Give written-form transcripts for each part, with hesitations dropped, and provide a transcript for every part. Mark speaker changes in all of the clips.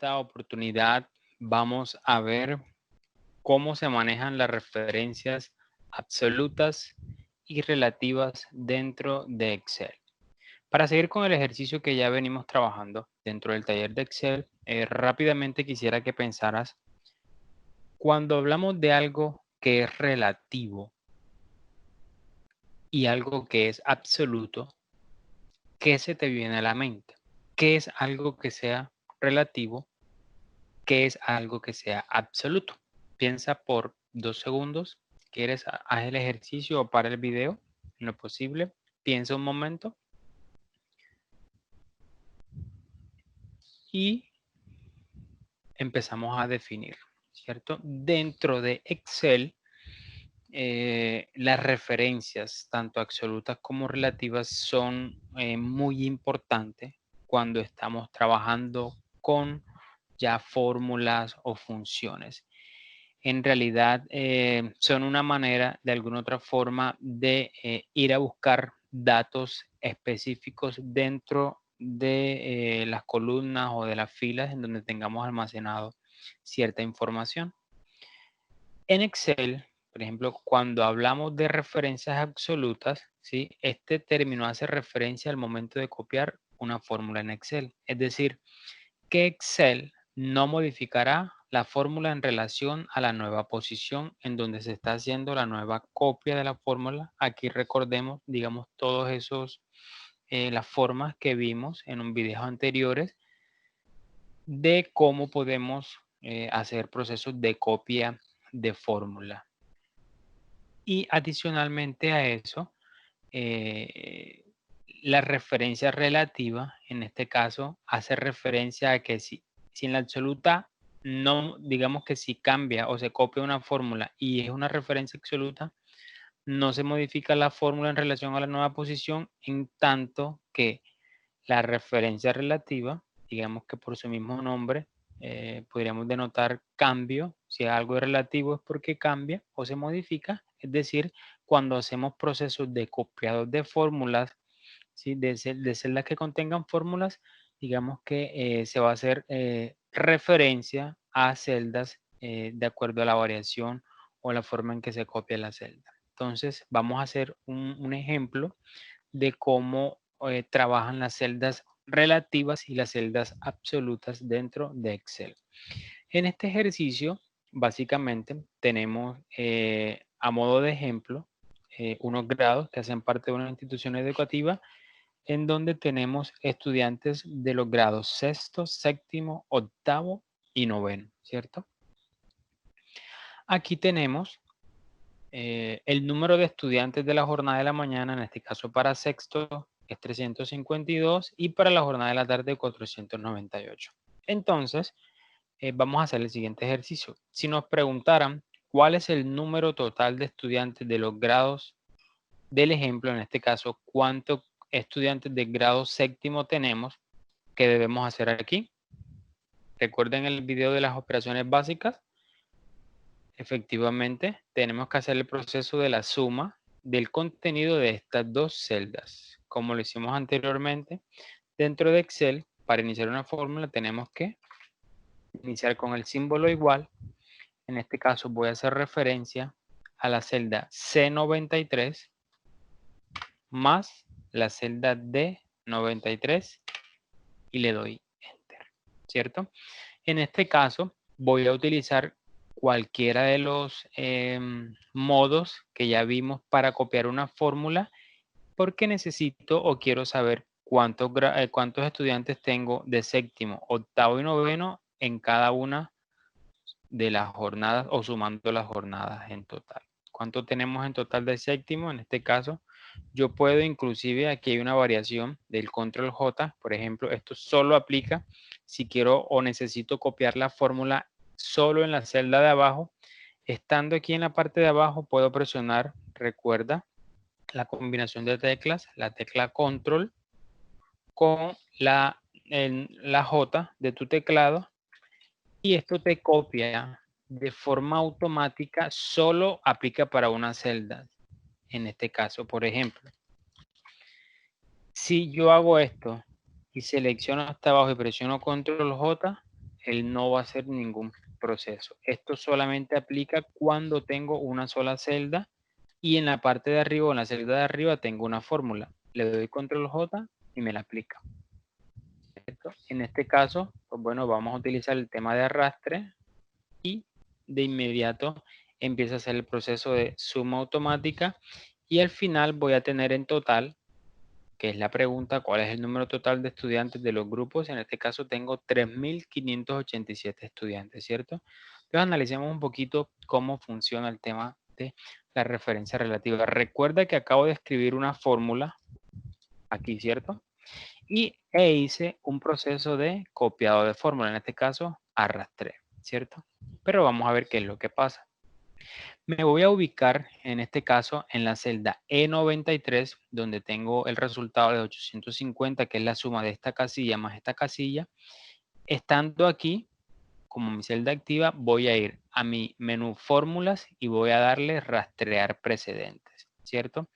Speaker 1: esta oportunidad vamos a ver cómo se manejan las referencias absolutas y relativas dentro de Excel. Para seguir con el ejercicio que ya venimos trabajando dentro del taller de Excel, rápidamente quisiera que pensaras, cuando hablamos de algo que es relativo y algo que es absoluto, ¿qué se te viene a la mente? ¿Qué es algo que sea relativo? ¿Qué es algo que sea absoluto? Piensa por 2 segundos. ¿Quieres? Haz el ejercicio o para el video en lo posible. Piensa un momento. Y empezamos a definir, ¿cierto? Dentro de Excel, las referencias, tanto absolutas como relativas, son muy importantes cuando estamos trabajando con ya fórmulas o funciones. En realidad son una manera, de alguna otra forma, de ir a buscar datos específicos dentro de las columnas o de las filas en donde tengamos almacenado cierta información. En Excel, por ejemplo, cuando hablamos de referencias absolutas, ¿sí? Este término hace referencia al momento de copiar una fórmula en Excel. Es decir, que Excel no modificará la fórmula en relación a la nueva posición en donde se está haciendo la nueva copia de la fórmula. Aquí recordemos, digamos, todos esos, las formas que vimos en un video anteriores de cómo podemos hacer procesos de copia de fórmula. Y adicionalmente a eso, la referencia relativa, en este caso, hace referencia a que si en la absoluta no, digamos que si cambia o se copia una fórmula y es una referencia absoluta, no se modifica la fórmula en relación a la nueva posición, en tanto que la referencia relativa, digamos que por su mismo nombre, podríamos denotar cambio. Si algo es relativo es porque cambia o se modifica. Es decir, cuando hacemos procesos de copiados de fórmulas, ¿sí? de celdas que contengan fórmulas, digamos que se va a hacer referencia a celdas de acuerdo a la variación o la forma en que se copia la celda. Entonces, vamos a hacer un ejemplo de cómo trabajan las celdas relativas y las celdas absolutas dentro de Excel. En este ejercicio, básicamente, tenemos a modo de ejemplo unos grados que hacen parte de una institución educativa en donde tenemos estudiantes de los grados sexto, séptimo, octavo y noveno, ¿cierto? Aquí tenemos el número de estudiantes de la jornada de la mañana, en este caso para sexto, es 352 y para la jornada de la tarde 498. Entonces, vamos a hacer el siguiente ejercicio. Si nos preguntaran cuál es el número total de estudiantes de los grados del ejemplo, en este caso, cuántos estudiantes de grado séptimo tenemos, ¿qué debemos hacer aquí? Recuerden el video de las operaciones básicas. Efectivamente, tenemos que hacer el proceso de la suma del contenido de estas dos celdas. Como lo hicimos anteriormente, dentro de Excel, para iniciar una fórmula tenemos que iniciar con el símbolo igual. En este caso voy a hacer referencia a la celda C93 más la celda D93 y le doy Enter, ¿cierto? En este caso voy a utilizar cualquiera de los modos que ya vimos para copiar una fórmula porque necesito o quiero saber cuántos estudiantes tengo de séptimo, octavo y noveno en cada una de las jornadas o sumando las jornadas en total. ¿Cuánto tenemos en total de séptimo? En este caso, yo puedo inclusive, aquí hay una variación del control J, por ejemplo, esto solo aplica si quiero o necesito copiar la fórmula solo en la celda de abajo. Estando aquí en la parte de abajo, puedo presionar, recuerda, la combinación de teclas, la tecla control con la J de tu teclado y esto te copia de forma automática, solo aplica para una celda. En este caso, por ejemplo, si yo hago esto y selecciono hasta abajo y presiono control J, él no va a hacer ningún proceso. Esto solamente aplica cuando tengo una sola celda y en la parte de arriba, en la celda de arriba, tengo una fórmula. Le doy control J y me la aplica. ¿Cierto? En este caso, pues bueno, vamos a utilizar el tema de arrastre y de inmediato empieza a hacer el proceso de suma automática y al final voy a tener en total, que es la pregunta, ¿cuál es el número total de estudiantes de los grupos? En este caso tengo 3.587 estudiantes, ¿cierto? Entonces analicemos un poquito cómo funciona el tema de la referencia relativa. Recuerda que acabo de escribir una fórmula aquí, ¿cierto? E hice un proceso de copiado de fórmula, en este caso arrastré, ¿cierto? Pero vamos a ver qué es lo que pasa. Me voy a ubicar en este caso en la celda E93, donde tengo el resultado de 850, que es la suma de esta casilla más esta casilla. Estando aquí, como mi celda activa, voy a ir a mi menú fórmulas y voy a darle rastrear precedentes, ¿cierto?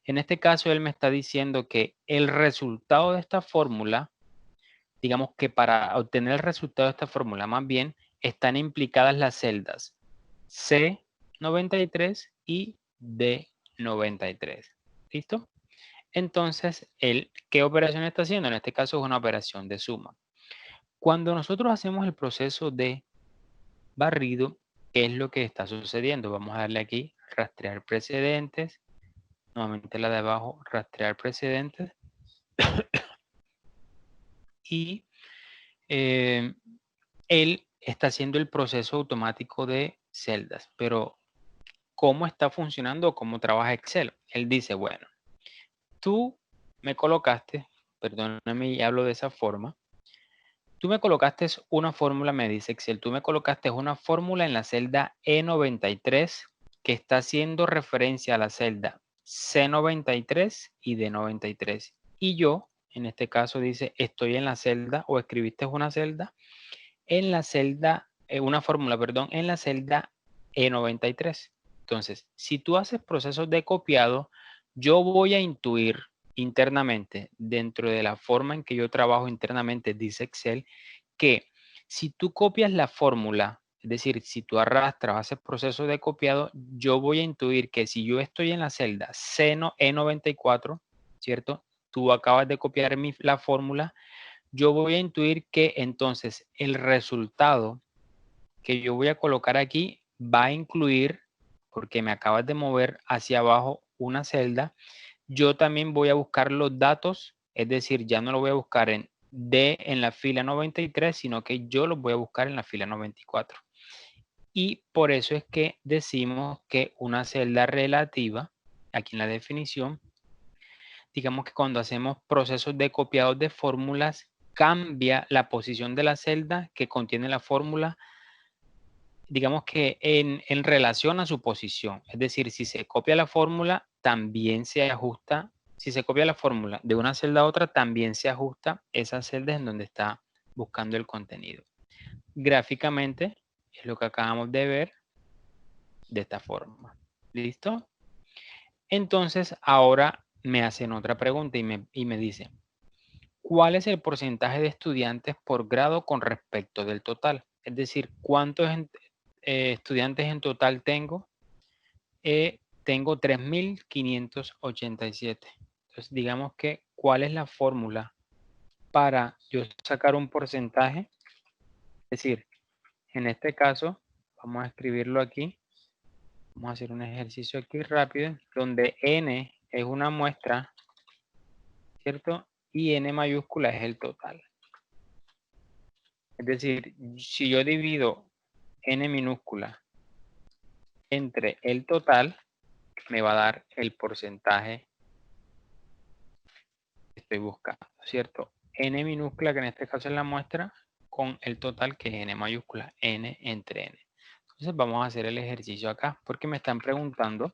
Speaker 1: En este caso, él me está diciendo que el resultado de esta fórmula, digamos que para obtener el resultado de esta fórmula, más bien, están implicadas las celdas C93 y D93. ¿Listo? Entonces, ¿qué operación está haciendo? En este caso es una operación de suma. Cuando nosotros hacemos el proceso de barrido, ¿qué es lo que está sucediendo? Vamos a darle aquí, rastrear precedentes. Nuevamente la de abajo, rastrear precedentes. Y él está haciendo el proceso automático de celdas. Pero, ¿cómo está funcionando? ¿Cómo trabaja Excel? Él dice, bueno, tú me colocaste, perdóname y hablo de esa forma, tú me colocaste una fórmula, me dice Excel, tú me colocaste una fórmula en la celda E93 que está haciendo referencia a la celda C93 y D93. Y yo, en este caso dice, estoy en la celda o escribiste una celda, en la celda, una fórmula, perdón, en la celda E93. Entonces, si tú haces procesos de copiado, yo voy a intuir internamente, dentro de la forma en que yo trabajo internamente, dice Excel, que si tú copias la fórmula, es decir, si tú arrastras, haces proceso de copiado, yo voy a intuir que si yo estoy en la celda E94, ¿cierto? Tú acabas de copiar la fórmula, yo voy a intuir que entonces el resultado que yo voy a colocar aquí va a incluir, porque me acabas de mover hacia abajo una celda, yo también voy a buscar los datos, es decir, ya no lo voy a buscar en D en la fila 93, sino que yo los voy a buscar en la fila 94. Y por eso es que decimos que una celda relativa, aquí en la definición, digamos que cuando hacemos procesos de copiados de fórmulas, cambia la posición de la celda que contiene la fórmula, digamos que en relación a su posición. Es decir, si se copia la fórmula, también se ajusta. Si se copia la fórmula de una celda a otra, también se ajusta esa celda en donde está buscando el contenido. Gráficamente es lo que acabamos de ver de esta forma. ¿Listo? Entonces, ahora me hacen otra pregunta y me dicen, ¿cuál es el porcentaje de estudiantes por grado con respecto del total? Es decir, ¿cuántos estudiantes en total tengo? Tengo 3.587. Entonces, digamos que, ¿cuál es la fórmula para yo sacar un porcentaje? Es decir, en este caso, vamos a escribirlo aquí. Vamos a hacer un ejercicio aquí rápido, donde n es una muestra, ¿cierto? Y n mayúscula es el total. Es decir, si yo divido n minúscula entre el total, me va a dar el porcentaje que estoy buscando, ¿cierto? N minúscula, que en este caso es la muestra, con el total, que es n mayúscula, n entre n. Entonces vamos a hacer el ejercicio acá, porque me están preguntando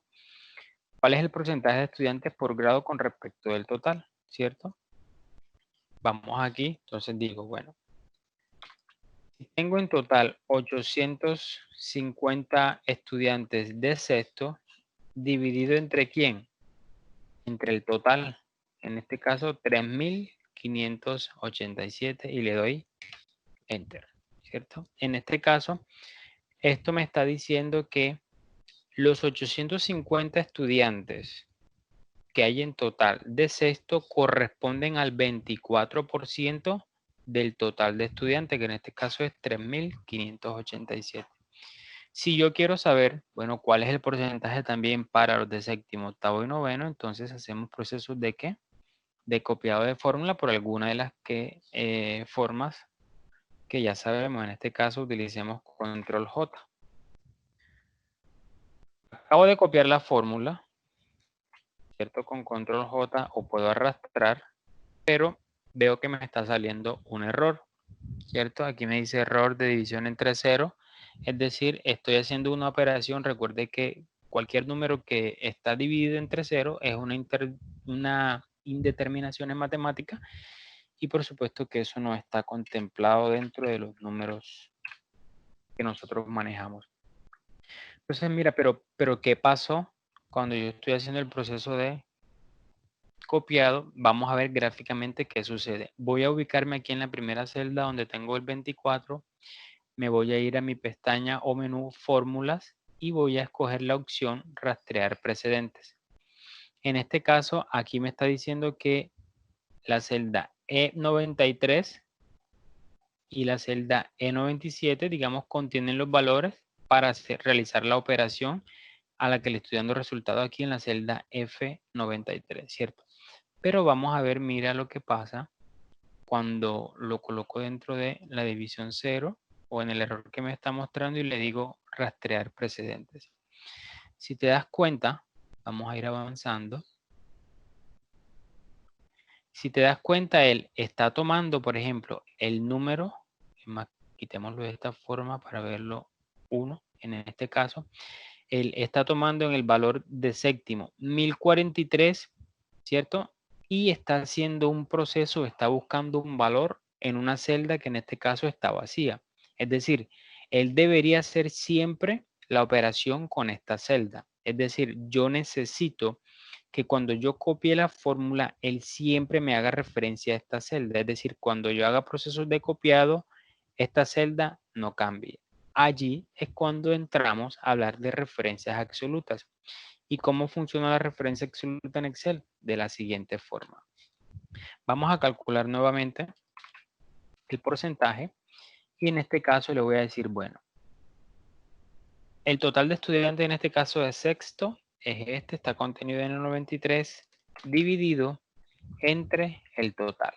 Speaker 1: cuál es el porcentaje de estudiantes por grado con respecto del total, ¿cierto? Vamos aquí, entonces digo, bueno, si tengo en total 850 estudiantes de sexto, dividido entre quién? Entre el total, en este caso 3.587, y le doy Enter. ¿cierto? En este caso, esto me está diciendo que los 850 estudiantes que hay en total de sexto corresponden al 24% del total de estudiantes, que en este caso es 3.587. Si yo quiero saber, bueno, cuál es el porcentaje también para los de séptimo, octavo y noveno, entonces hacemos procesos de ¿qué? De copiado de fórmula por alguna de las formas que ya sabemos. En este caso utilicemos control J. Acabo de copiar la fórmula, ¿cierto? Con control J, o puedo arrastrar, pero veo que me está saliendo un error, ¿cierto? Aquí me dice error de división entre cero, es decir, estoy haciendo una operación. Recuerde que cualquier número que está dividido entre cero es una indeterminación en matemática, y por supuesto que eso no está contemplado dentro de los números que nosotros manejamos. Entonces, mira, pero ¿qué pasó cuando yo estoy haciendo el proceso de copiado? Vamos a ver gráficamente qué sucede. Voy a ubicarme aquí en la primera celda donde tengo el 24. Me voy a ir a mi pestaña o menú fórmulas y voy a escoger la opción rastrear precedentes. En este caso, aquí me está diciendo que la celda E93 y la celda E97, digamos, contienen los valores para realizar la operación a la que le estoy dando resultado aquí en la celda F93, ¿cierto? Pero vamos a ver, mira lo que pasa cuando lo coloco dentro de la división 0 o en el error que me está mostrando y le digo rastrear precedentes. Si te das cuenta, vamos a ir avanzando. Si te das cuenta, él está tomando, por ejemplo, el número, quitémoslo de esta forma para verlo 1, en este caso, él está tomando en el valor de séptimo 1043, ¿cierto? Y está haciendo un proceso, está buscando un valor en una celda que en este caso está vacía. Es decir, él debería hacer siempre la operación con esta celda. Es decir, yo necesito que cuando yo copie la fórmula, él siempre me haga referencia a esta celda. Es decir, cuando yo haga procesos de copiado, esta celda no cambie. Allí es cuando entramos a hablar de referencias absolutas. ¿Y cómo funciona la referencia absoluta en Excel? De la siguiente forma. Vamos a calcular nuevamente el porcentaje y en este caso le voy a decir, bueno, el total de estudiantes en este caso de sexto es este, está contenido en el 93 dividido entre el total.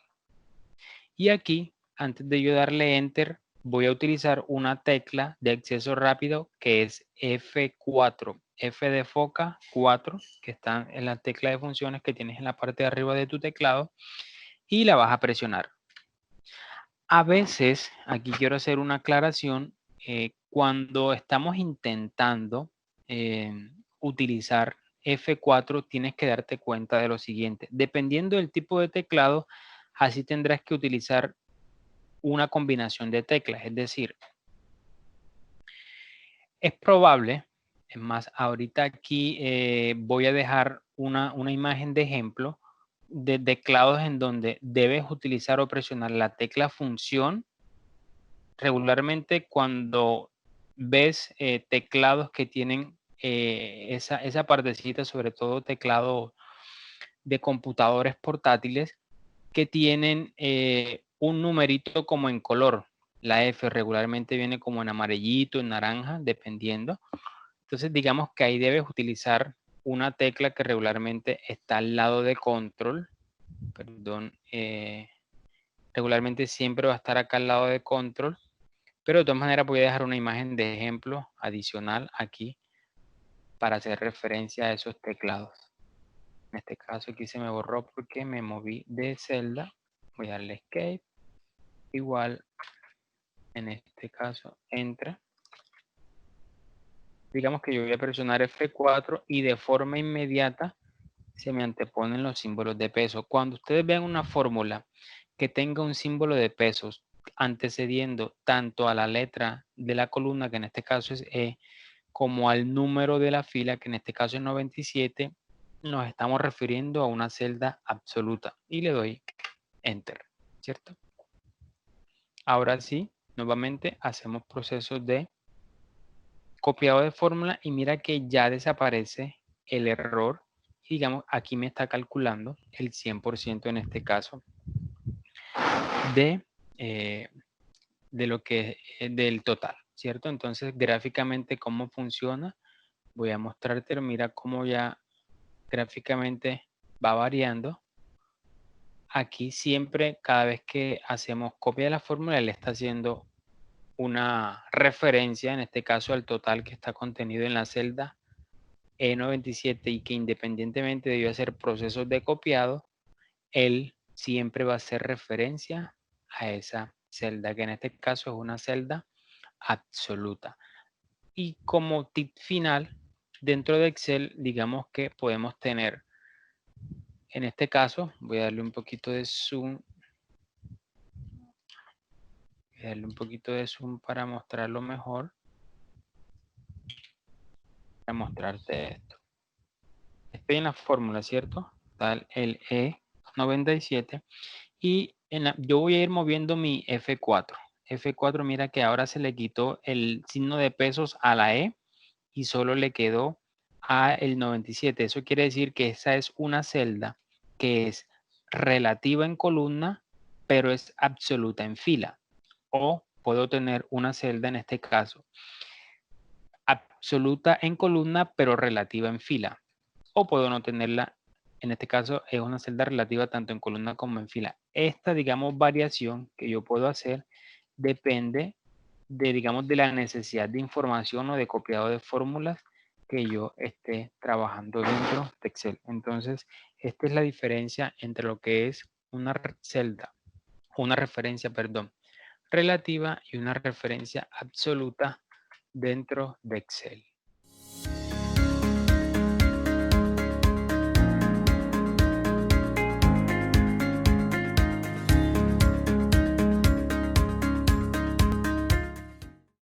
Speaker 1: Y aquí, antes de yo darle Enter, voy a utilizar una tecla de acceso rápido que es F4, F de foca 4, que está en la tecla de funciones que tienes en la parte de arriba de tu teclado, y la vas a presionar. A veces, aquí quiero hacer una aclaración, cuando estamos intentando utilizar F4, tienes que darte cuenta de lo siguiente. Dependiendo del tipo de teclado, así tendrás que utilizar una combinación de teclas. Es decir, es probable, es más, ahorita aquí voy a dejar una imagen de ejemplo de teclados en donde debes utilizar o presionar la tecla función. Regularmente cuando ves teclados que tienen esa partecita, sobre todo teclados de computadores portátiles, que tienen un numerito como en color. La F regularmente viene como en amarillito, en naranja, dependiendo. Entonces digamos que ahí debes utilizar una tecla que regularmente está al lado de control. Perdón, regularmente siempre va a estar acá al lado de control. Pero de todas maneras voy a dejar una imagen de ejemplo adicional aquí para hacer referencia a esos teclados. En este caso aquí se me borró porque me moví de celda. Voy a darle Escape. Igual, en este caso, Enter. Digamos que yo voy a presionar F4 y de forma inmediata se me anteponen los símbolos de peso. Cuando ustedes vean una fórmula que tenga un símbolo de pesos antecediendo tanto a la letra de la columna, que en este caso es E, como al número de la fila, que en este caso es 97, nos estamos refiriendo a una celda absoluta. Y le doy Enter, ¿cierto? Ahora sí, nuevamente hacemos procesos de copiado de fórmula y mira que ya desaparece el error. Y digamos, aquí me está calculando el 100% en este caso de lo que del total, ¿cierto? Entonces, gráficamente, ¿cómo funciona? Voy a mostrarte, mira cómo ya gráficamente va variando. Aquí siempre, cada vez que hacemos copia de la fórmula, él está haciendo una referencia, en este caso al total que está contenido en la celda E97 y que independientemente de yo hacer procesos de copiado, él siempre va a hacer referencia a esa celda, que en este caso es una celda absoluta. Y como tip final, dentro de Excel, digamos que podemos tener, en este caso, voy a darle un poquito de zoom, para mostrarlo mejor, para mostrarte esto. Estoy en la fórmula, ¿cierto? Tal el E97 y yo voy a ir moviendo mi F4. F4, mira que ahora se le quitó el signo de pesos a la E y solo le quedó a el 97. Eso quiere decir que esa es una celda que es relativa en columna, pero es absoluta en fila. O puedo tener una celda, en este caso, absoluta en columna, pero relativa en fila. O puedo no tenerla, en este caso es una celda relativa tanto en columna como en fila. Esta, digamos, variación que yo puedo hacer depende de, digamos, de la necesidad de información o de copiado de fórmulas que yo esté trabajando dentro de Excel. Entonces, esta es la diferencia entre lo que es una celda, una referencia, perdón, relativa y una referencia absoluta dentro de Excel.